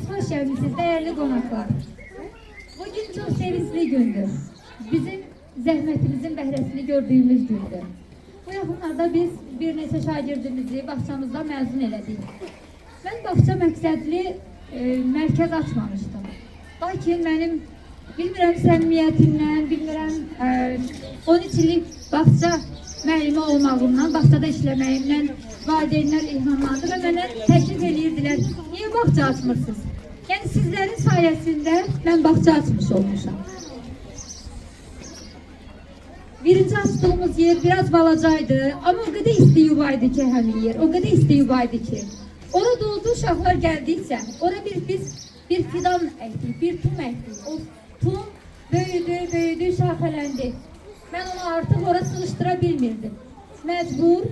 hoş gelmişsiniz değerli konaklar. Bugün çok sevinçli gündür. Bizim zəhmətimizin bəhrəsini gördüğümüz gündür. Bu yaxınlarda biz bir neçə şagirdimizi bağçamızda məzun elədik. Mən bağça məqsədli mərkəz açmamışdım. Lakin mənim bilmirəm səmimiyyətimdən, bilmirəm 13 illik bağça müəllimi olmağımdan, bağçada işləməyimdən valideynlər ilhamlandı və mənə təklif edirdilər. Niyə bağça açmırsınız? Yəni sizlərin sayəsində mən bağça açmış olmuşam. Birinci açtığımız yer biraz balacaydı ama o kadar isti yuvaydı ki həmin yer, o kadar isti yuvaydı ki. Orada oldu uşaqlar gəldikcə, orada bir fidan əkdik, bir tum əkdik. O tum böyüdü, şaxələndi. Mən onu artıq oraya sığıştıra bilmirdim. Məcbur,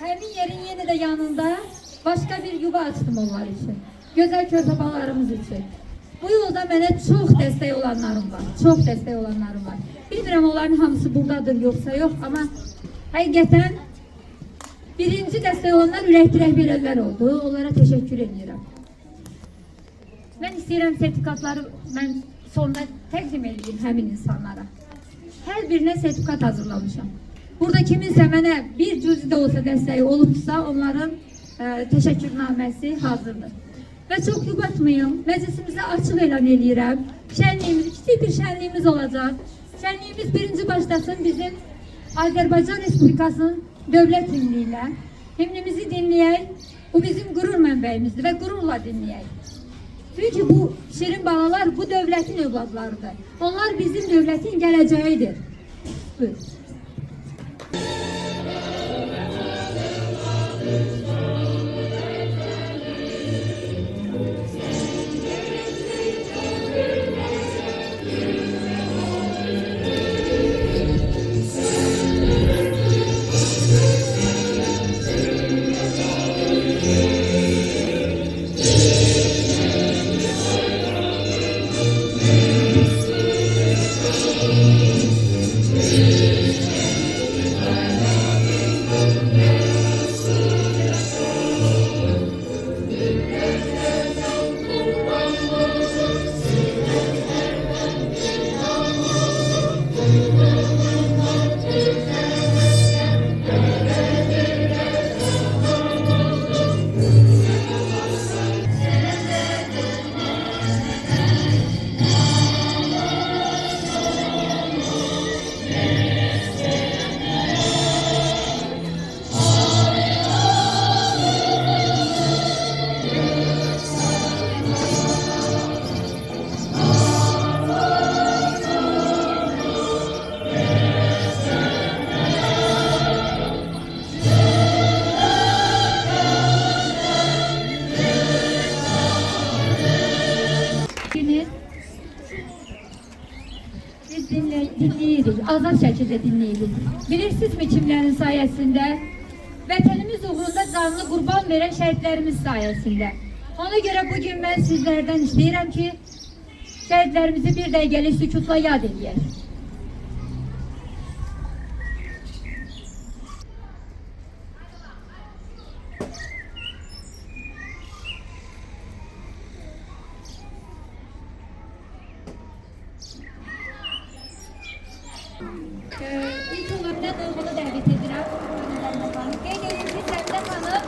həmin yerin yenə də yanında başka bir yuva açdım onlar üçün. Gözəl körpəbalarımız üçün. Bu yolda mənə çox dəstək olanlarım var, çox dəstək olanlarım var. Bilmirəm onların hamısı buradadır yoxsa yox, amma həqiqətən birinci dəstək olanlar ürəkli rəhbərlər oldu. Onlara təşəkkür edirəm. Mən istəyirəm sertifikatları mən sonunda təqdim edeyim həmin insanlara. Hər birinə sertifikat hazırlamışam. Burada kiminsə mənə bir cüzi də olsa dəstəyi olubsa onların təşəkkürnaməsi hazırdır. Və çox yubatmayım, məclisimizə açıq elan edirəm. Şənliyimiz, kiçik bir şənliyimiz olacaq. Şənliyimiz birinci başlasın bizim Azərbaycan Respublikasının dövlət himni ilə. Himnimizi dinləyək, bu bizim qürur mənbəyimizdir və qürurla dinləyək. Çünki bu şirin balalar bu dövlətin övladlarıdır. Onlar bizim dövlətin gələcəyidir. Buyurun. Dinləyirik, azad şəkildə dinləyirik. Bilirsinizmi kimlərin sayəsində? Vətənimiz uğrunda canlı qurban verən şəhidlərimiz sayəsində. Ona görə bugün mən sizlərdən istəyirəm ki, şəhidlərimizi bir dəqiqəlik sükutla yad edək. İlk olarak da Dağıl'ı dəvət edirəm. Qeyd edim ki, Sevdə xanım,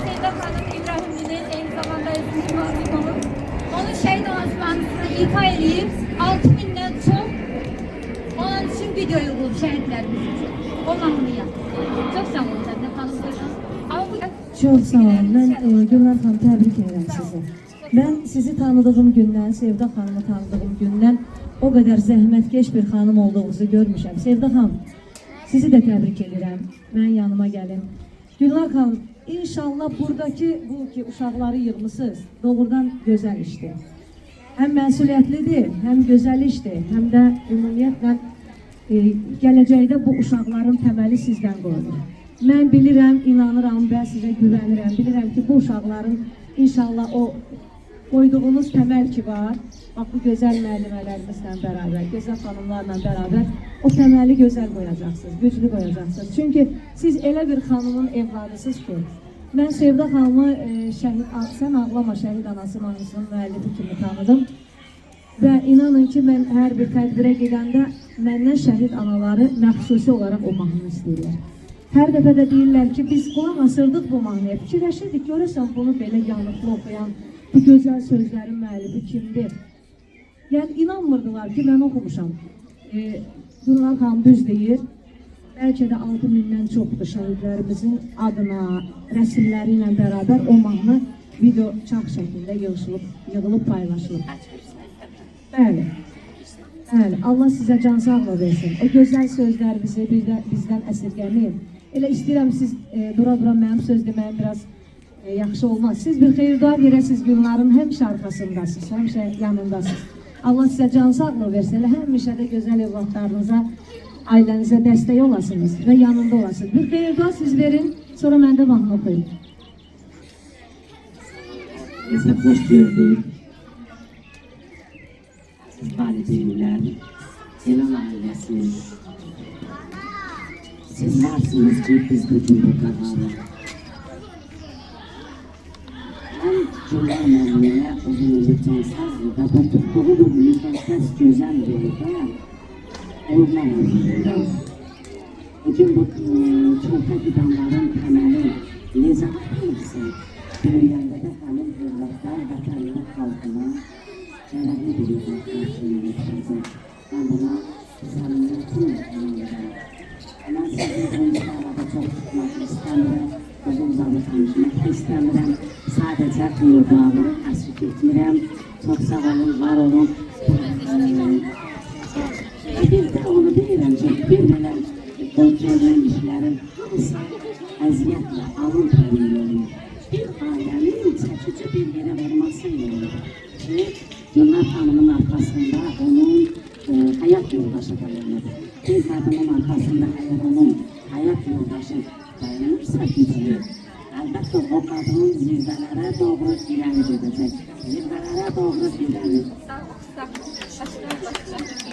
Sevdə xanım İbrahimlinin eyni zamanda özünün müvafiq olub. Onun şəhid anonsmanını ifa edib, 6000'dən çox onun üçün video yığılıb şəhidlərimiz üçün. O mahnını yaptı. Çox sağ olun Sevdə xanım. Çox sağ olun. Mən Gülnar xanım təbrik edirəm sizi. Mən sizi tanıdığım gündən, Sevdə xanımı tanıdığım gündən o qədər zəhmətkeş bir xanım olduğunuzu görmüşəm. Sevdə xanım, sizi də təbrik edirəm. Mən yanıma gəlim. Gülnar xanım, inşallah buradakı bu ki uşaqları yığmışsınız, doğrudan gözəl işdir. Həm məsuliyyətlidir, həm gözəl işdir, həm də ümumiyyətlə gələcəkdə bu uşaqların təməli sizdən qoyulur. Mən bilirəm, inanıram və sizə güvənirəm. Bilirəm ki, bu uşaqların inşallah o koyduğunuz təməl ki var, bax bu gözəl müəllimələrimizlə bərabər, gözəl xanımlarla bərabər o təməli gözəl qoyacaqsınız, güclü qoyacaqsınız. Çünki siz elə bir xanımın evladısınız ki, Mən Sevda xanımı Sən Ağlama Şəhid Anası mahnısının müəllifi kimi tanıdım. Və inanın ki, mən hər bir tədbirə gedəndə məndən şəhid anaları məxsusi olaraq o mahnını istəyirlər. Hər dəfə də deyirlər ki, biz qulaq asırdıq bu mahnıya, fikirləşirdik, görəsən bunu belə yanıqlı oxuyan, bu gözəl sözlərin müəllifi kimdir? Yəni, inanmırdılar ki, mən oxumuşam. Gülnar xanım düz deyir, bəlkə də 6000-dən çoxdur şəhidlərimizin adına, rəsimləri ilə bərabər o mahnı video çap şəklində yığılıb paylaşılıb. Bəli, bəli, Allah sizə can sağlığı versin. O gözəl sözlərimizi bizdən əsirgəməyin. Elə istəyirəm siz dura-dura mənim söz deməyim biraz yaxşı olmaz. Siz bir xeyir-dua verəsiniz, Gülnarın həmişə arxasındasınız, həmişə yanındasınız. Allah sizə can sağlığı versin. Elə həmişə də gözəl evlatlarınıza, ailənizə dəstək olasınız və yanında olasınız. Bir xeyir-dua siz verin, sonra mən də mahnı oxuyum. Bize hoş gördük. Siz valideynler, Celal ailesi. Siz varsınız ki biz bugün bu kadar. Ben Celal Mevli'ye uzun ömürden sazlıda bu tuttuğu bölümünden ses güzel verirken olmayan. Bugün bu çolta gidanların temeli ne zaman olursa dünyada da hanım evlatlar vatanına halkına şerefli bir karşılığını yapacak. Ben buna samimiyetim yanındayım. Ama sizin oyuncularla çok tutmak istemiyorum. Uzun zaman tanışmak istemiyorum. Sadece kıyırdağı tasvip etmirəm. Çok sağ olun, var olun. Bir de onu deyirəm ki, bir belə görülən işlərin hamısı əziyyətlə, alın təmin olur. Bir ailənin çəkici bir yerə vurması olur ki, Gülnar xanımın arxasında onun həyat yoldaşı dayanır. Bir qadının arxasında əgər onun həyat yoldaşı dayanırsa güclü, əlbəttə o qadının zirvələrə doğru irəli gedəcək. Zirvələrə doğru irəli.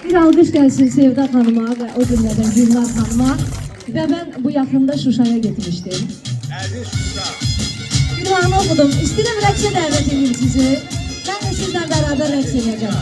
Bir alqış gəlsin Sevda xanıma və o cümlədən Gülnar xanıma. Və mən bu yaxında Şuşaya getmişdim. Bir mahnı oxudum. İstəyirəm rəqsə dəvət edeyim sizi. Mən də sizlə bərabər rəqs edəcəm.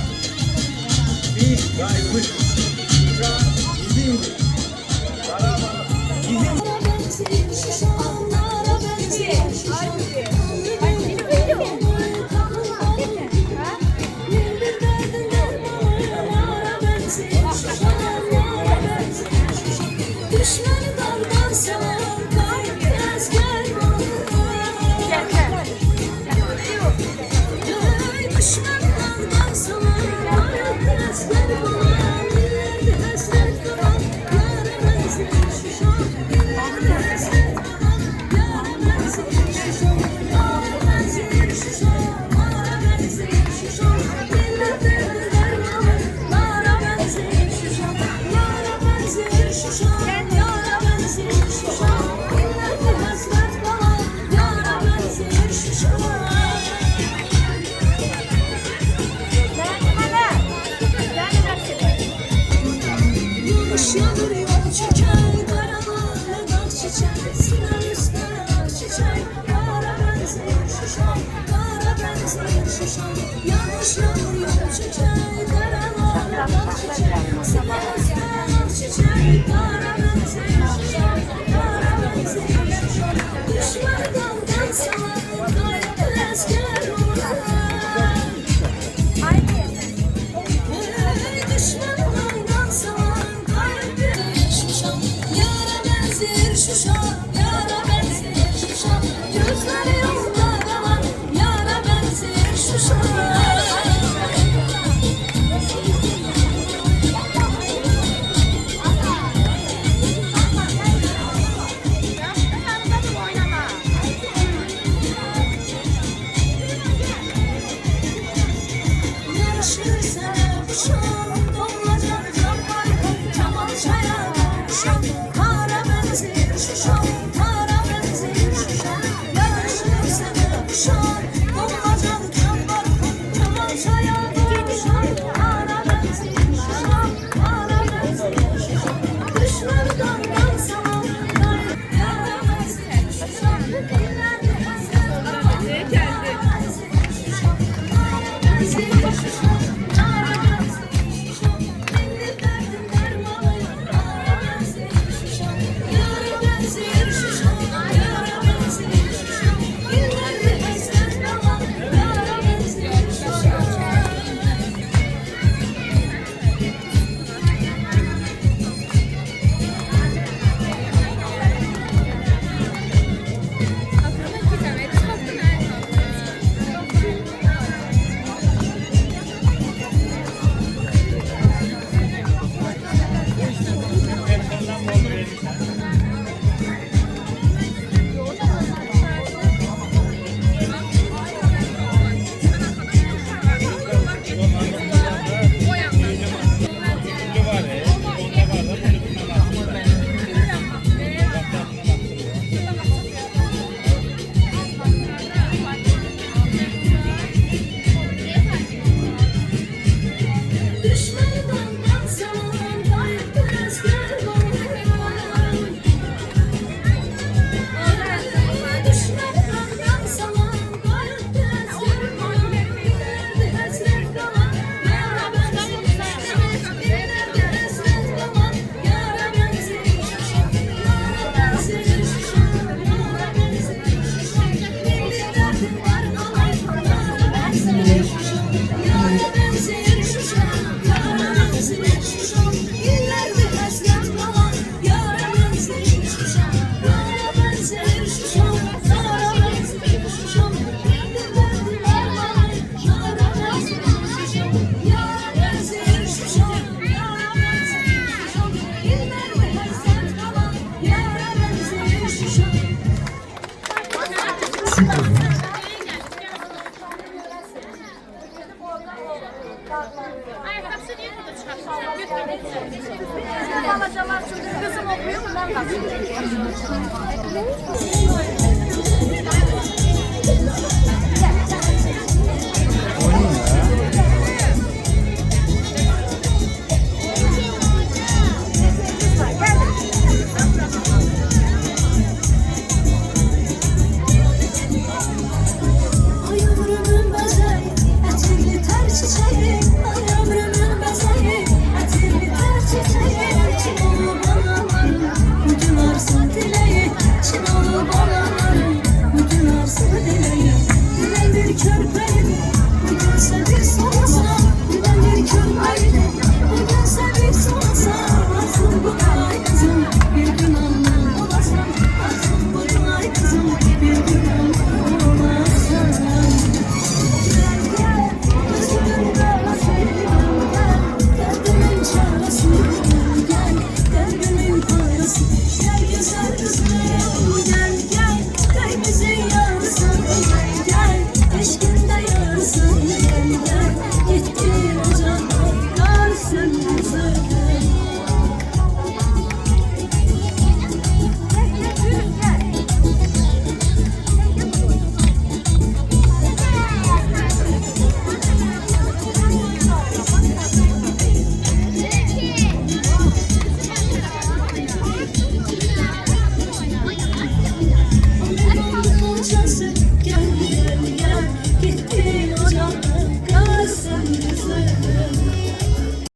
Şuşa